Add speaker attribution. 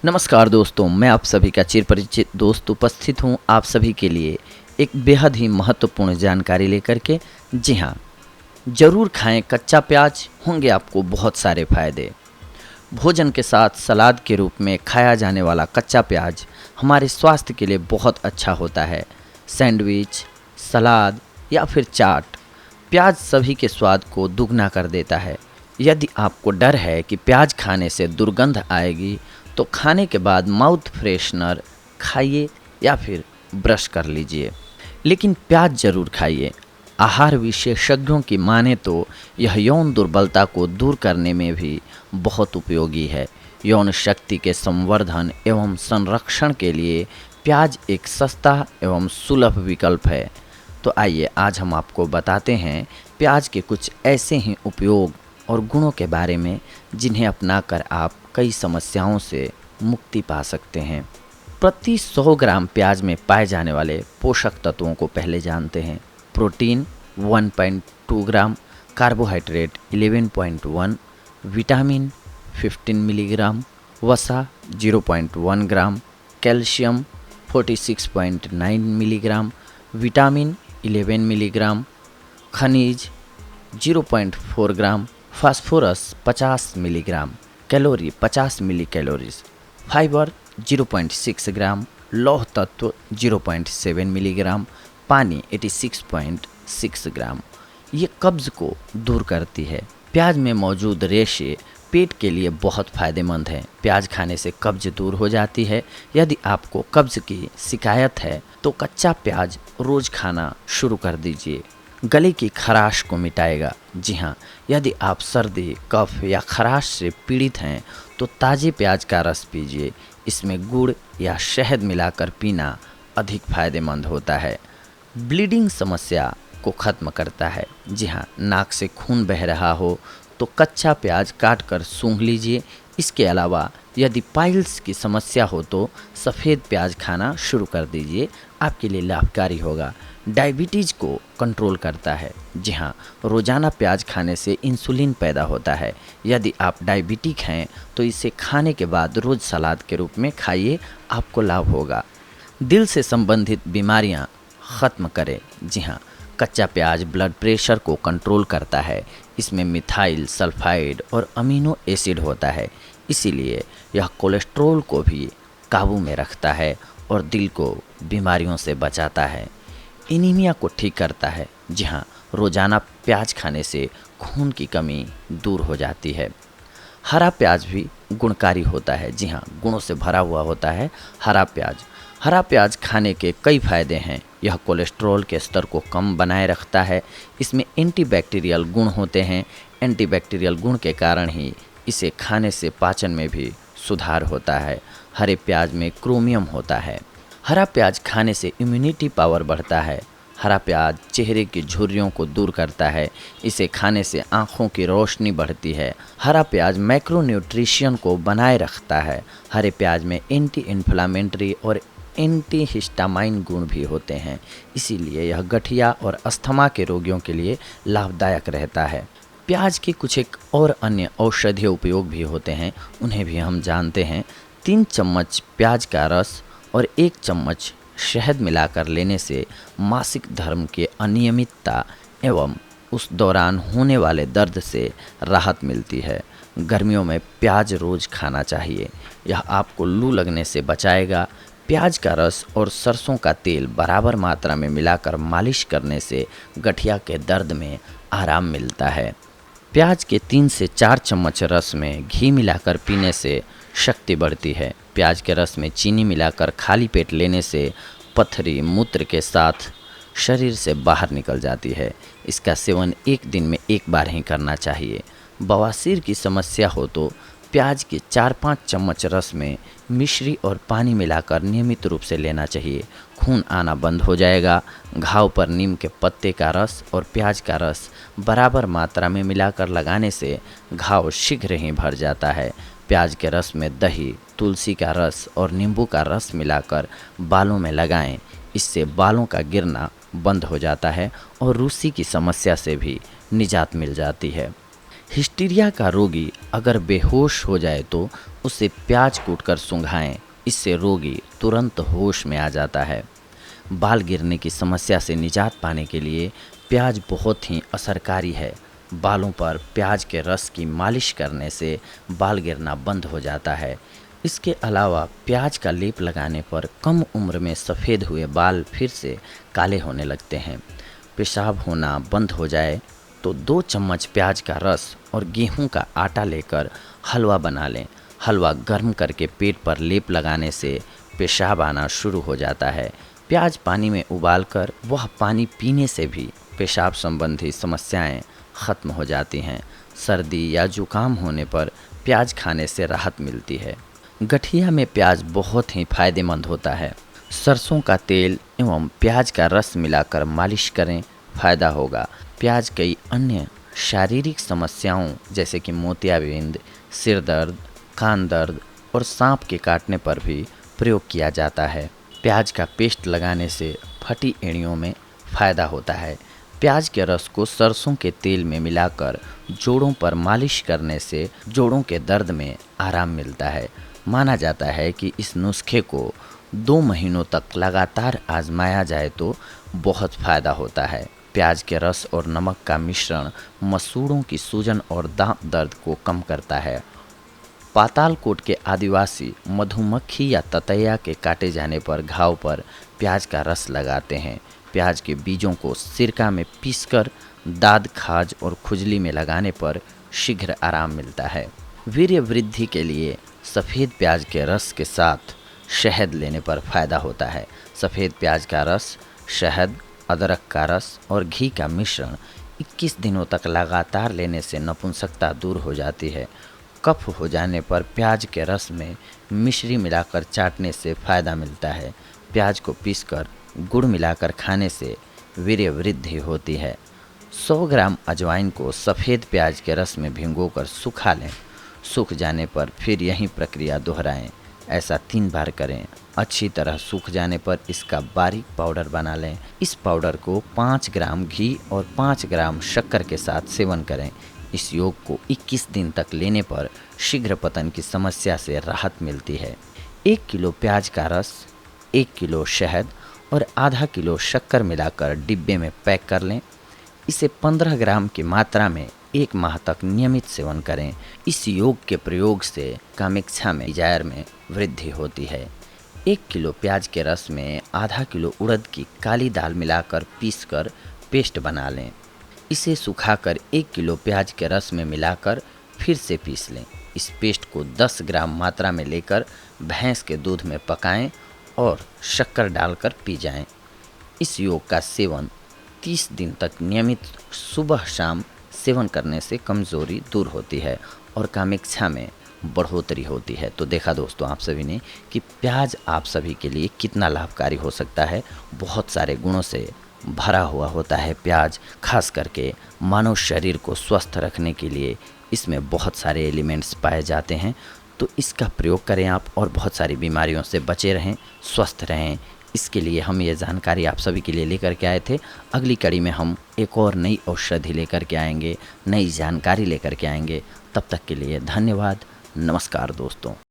Speaker 1: नमस्कार दोस्तों, मैं आप सभी का चिरपरिचित दोस्त उपस्थित हूँ आप सभी के लिए एक बेहद ही महत्वपूर्ण जानकारी लेकर के। जी हाँ, ज़रूर खाएं कच्चा प्याज, होंगे आपको बहुत सारे फायदे। भोजन के साथ सलाद के रूप में खाया जाने वाला कच्चा प्याज हमारे स्वास्थ्य के लिए बहुत अच्छा होता है। सैंडविच, सलाद या फिर चाट, प्याज सभी के स्वाद को दुगना कर देता है। यदि आपको डर है कि प्याज खाने से दुर्गंध आएगी, तो खाने के बाद माउथ फ्रेशनर खाइए या फिर ब्रश कर लीजिए, लेकिन प्याज ज़रूर खाइए। आहार विशेषज्ञों की माने तो यह यौन दुर्बलता को दूर करने में भी बहुत उपयोगी है। यौन शक्ति के संवर्धन एवं संरक्षण के लिए प्याज एक सस्ता एवं सुलभ विकल्प है। तो आइए आज हम आपको बताते हैं प्याज के कुछ ऐसे ही उपयोग और गुणों के बारे में जिन्हें अपनाकर आप कई समस्याओं से मुक्ति पा सकते हैं। प्रति 100 ग्राम प्याज में पाए जाने वाले पोषक तत्वों को पहले जानते हैं। प्रोटीन 1.2 ग्राम, कार्बोहाइड्रेट 11.1, विटामिन 15 मिलीग्राम, वसा 0.1 ग्राम, कैल्शियम 46.9 मिलीग्राम, विटामिन 11 मिलीग्राम, खनिज 0.4 ग्राम, फास्फोरस 50 मिलीग्राम, कैलोरी 50 मिली कैलोरीज, फाइबर 0.6 ग्राम, लौह तत्व 0.7 मिलीग्राम, पानी 86.6 ग्राम। ये कब्ज़ को दूर करती है। प्याज में मौजूद रेशे पेट के लिए बहुत फ़ायदेमंद हैं। प्याज खाने से कब्ज़ दूर हो जाती है। यदि आपको कब्ज़ की शिकायत है तो कच्चा प्याज रोज़ खाना शुरू कर दीजिए। गले की खराश को मिटाएगा। जी हाँ, यदि आप सर्दी, कफ या खराश से पीड़ित हैं तो ताज़े प्याज का रस पीजिए। इसमें गुड़ या शहद मिलाकर पीना अधिक फ़ायदेमंद होता है। ब्लीडिंग समस्या को ख़त्म करता है। जी हाँ, नाक से खून बह रहा हो तो कच्चा प्याज काट कर सूंघ लीजिए। इसके अलावा यदि पाइल्स की समस्या हो तो सफ़ेद प्याज खाना शुरू कर दीजिए, आपके लिए लाभकारी होगा। डायबिटीज़ को कंट्रोल करता है। जी हाँ, रोज़ाना प्याज खाने से इंसुलिन पैदा होता है। यदि आप डायबिटिक हैं तो इसे खाने के बाद रोज़ सलाद के रूप में खाइए, आपको लाभ होगा। दिल से संबंधित बीमारियां ख़त्म करे। जी हाँ, कच्चा प्याज ब्लड प्रेशर को कंट्रोल करता है। इसमें मिथाइल सल्फाइड और अमीनो एसिड होता है, इसीलिए यह कोलेस्ट्रॉल को भी काबू में रखता है और दिल को बीमारियों से बचाता है। एनीमिया को ठीक करता है। जी हाँ, रोज़ाना प्याज खाने से खून की कमी दूर हो जाती है। हरा प्याज भी गुणकारी होता है। जी हाँ, गुणों से भरा हुआ होता है हरा प्याज। हरा प्याज खाने के कई फायदे हैं। यह कोलेस्ट्रॉल के स्तर को कम बनाए रखता है। इसमें एंटीबैक्टीरियल गुण होते हैं। एंटीबैक्टीरियल गुण के कारण ही इसे खाने से पाचन में भी सुधार होता है। हरे प्याज में क्रोमियम होता है। हरा प्याज खाने से इम्यूनिटी पावर बढ़ता है। हरा प्याज चेहरे की झुर्रियों को दूर करता है। इसे खाने से आँखों की रोशनी बढ़ती है। हरा प्याज मैक्रोन्यूट्रिशन को बनाए रखता है। हरे प्याज में एंटी इन्फ्लामेटरी और एंटी हिस्टामाइन गुण भी होते हैं, इसीलिए यह गठिया और अस्थमा के रोगियों के लिए लाभदायक रहता है। प्याज के कुछ एक और अन्य औषधीय उपयोग भी होते हैं, उन्हें भी हम जानते हैं। 3 चम्मच प्याज का रस और 1 चम्मच शहद मिलाकर लेने से मासिक धर्म के अनियमितता एवं उस दौरान होने वाले दर्द से राहत मिलती है। गर्मियों में प्याज रोज़ खाना चाहिए, यह आपको लू लगने से बचाएगा। प्याज का रस और सरसों का तेल बराबर मात्रा में मिलाकर मालिश करने से गठिया के दर्द में आराम मिलता है। प्याज के 3 से 4 चम्मच रस में घी मिलाकर पीने से शक्ति बढ़ती है। प्याज के रस में चीनी मिलाकर खाली पेट लेने से पथरी मूत्र के साथ शरीर से बाहर निकल जाती है। इसका सेवन 1 दिन में 1 बार ही करना चाहिए। बवासीर की समस्या हो तो प्याज के 4-5 चम्मच रस में मिश्री और पानी मिलाकर नियमित रूप से लेना चाहिए। खून आना बंद हो जाएगा। घाव पर नीम के पत्ते का रस और प्याज का रस बराबर मात्रा में मिलाकर लगाने से घाव शीघ्र ही भर जाता है। प्याज के रस में दही, तुलसी का रस और नींबू का रस मिलाकर बालों में लगाएं। इससे बालों का गिरना बंद हो जाता है और रूसी की समस्या से भी निजात मिल जाती है। हिस्टीरिया का रोगी अगर बेहोश हो जाए तो उसे प्याज कूटकर सूंघाएं, इससे रोगी तुरंत होश में आ जाता है। बाल गिरने की समस्या से निजात पाने के लिए प्याज बहुत ही असरकारी है। बालों पर प्याज के रस की मालिश करने से बाल गिरना बंद हो जाता है। इसके अलावा प्याज का लेप लगाने पर कम उम्र में सफ़ेद हुए बाल फिर से काले होने लगते हैं। पेशाब होना बंद हो जाए तो 2 चम्मच प्याज का रस और गेहूं का आटा लेकर हलवा बना लें। हलवा गर्म करके पेट पर लेप लगाने से पेशाब आना शुरू हो जाता है। प्याज पानी में उबालकर वह पानी पीने से भी पेशाब संबंधी समस्याएं ख़त्म हो जाती हैं। सर्दी या जुकाम होने पर प्याज खाने से राहत मिलती है। गठिया में प्याज बहुत ही फायदेमंद होता है। सरसों का तेल एवं प्याज का रस मिलाकर मालिश करें, फ़ायदा होगा। प्याज कई अन्य शारीरिक समस्याओं जैसे कि मोतियाबिंद, सिर दर्द, कान दर्द और सांप के काटने पर भी प्रयोग किया जाता है। प्याज का पेस्ट लगाने से फटी एड़ियों में फ़ायदा होता है। प्याज के रस को सरसों के तेल में मिलाकर जोड़ों पर मालिश करने से जोड़ों के दर्द में आराम मिलता है। माना जाता है कि इस नुस्खे को 2 महीनों तक लगातार आजमाया जाए तो बहुत फ़ायदा होता है। प्याज के रस और नमक का मिश्रण मसूड़ों की सूजन और दांत दर्द को कम करता है। पातालकोट के आदिवासी मधुमक्खी या ततैया के काटे जाने पर घाव पर प्याज का रस लगाते हैं। प्याज के बीजों को सिरका में पीसकर दाद, खाज और खुजली में लगाने पर शीघ्र आराम मिलता है। वीर्य वृद्धि के लिए सफ़ेद प्याज के रस के साथ शहद लेने पर फ़ायदा होता है। सफ़ेद प्याज का रस, शहद, अदरक का रस और घी का मिश्रण 21 दिनों तक लगातार लेने से नपुंसकता दूर हो जाती है। कफ हो जाने पर प्याज के रस में मिश्री मिलाकर चाटने से फ़ायदा मिलता है। प्याज को पीसकर गुड़ मिलाकर खाने से वीर्य वृद्धि होती है। 100 ग्राम अजवाइन को सफ़ेद प्याज के रस में भिगोकर सुखा लें। सूख जाने पर फिर यही प्रक्रिया दोहराएं। ऐसा 3 बार करें। अच्छी तरह सूख जाने पर इसका बारीक पाउडर बना लें। इस पाउडर को 5 ग्राम घी और 5 ग्राम शक्कर के साथ सेवन करें। इस योग को 21 दिन तक लेने पर शीघ्र पतन की समस्या से राहत मिलती है। 1 किलो प्याज का रस, 1 किलो शहद और आधा किलो शक्कर मिलाकर डिब्बे में पैक कर लें। इसे 15 ग्राम की मात्रा में 1 माह तक नियमित सेवन करें। इस योग के प्रयोग से कामेच्छा में, डिजायर में वृद्धि होती है। 1 किलो प्याज के रस में आधा किलो उड़द की काली दाल मिलाकर पीसकर पेस्ट बना लें। इसे सुखाकर 1 किलो प्याज के रस में मिलाकर फिर से पीस लें। इस पेस्ट को 10 ग्राम मात्रा में लेकर भैंस के दूध में पकाएं और शक्कर डालकर पी जाएं। इस योग का सेवन 30 दिन तक नियमित सुबह शाम सेवन करने से कमज़ोरी दूर होती है और कामेच्छा में बढ़ोतरी होती है। तो देखा दोस्तों आप सभी ने कि प्याज आप सभी के लिए कितना लाभकारी हो सकता है। बहुत सारे गुणों से भरा हुआ होता है प्याज। खास करके मानव शरीर को स्वस्थ रखने के लिए इसमें बहुत सारे एलिमेंट्स पाए जाते हैं। तो इसका प्रयोग करें आप और बहुत सारी बीमारियों से बचे रहें, स्वस्थ रहें। इसके लिए हम ये जानकारी आप सभी के लिए लेकर के आए थे। अगली कड़ी में हम एक और नई औषधि लेकर के आएंगे, नई जानकारी लेकर के आएंगे। तब तक के लिए धन्यवाद। नमस्कार दोस्तों।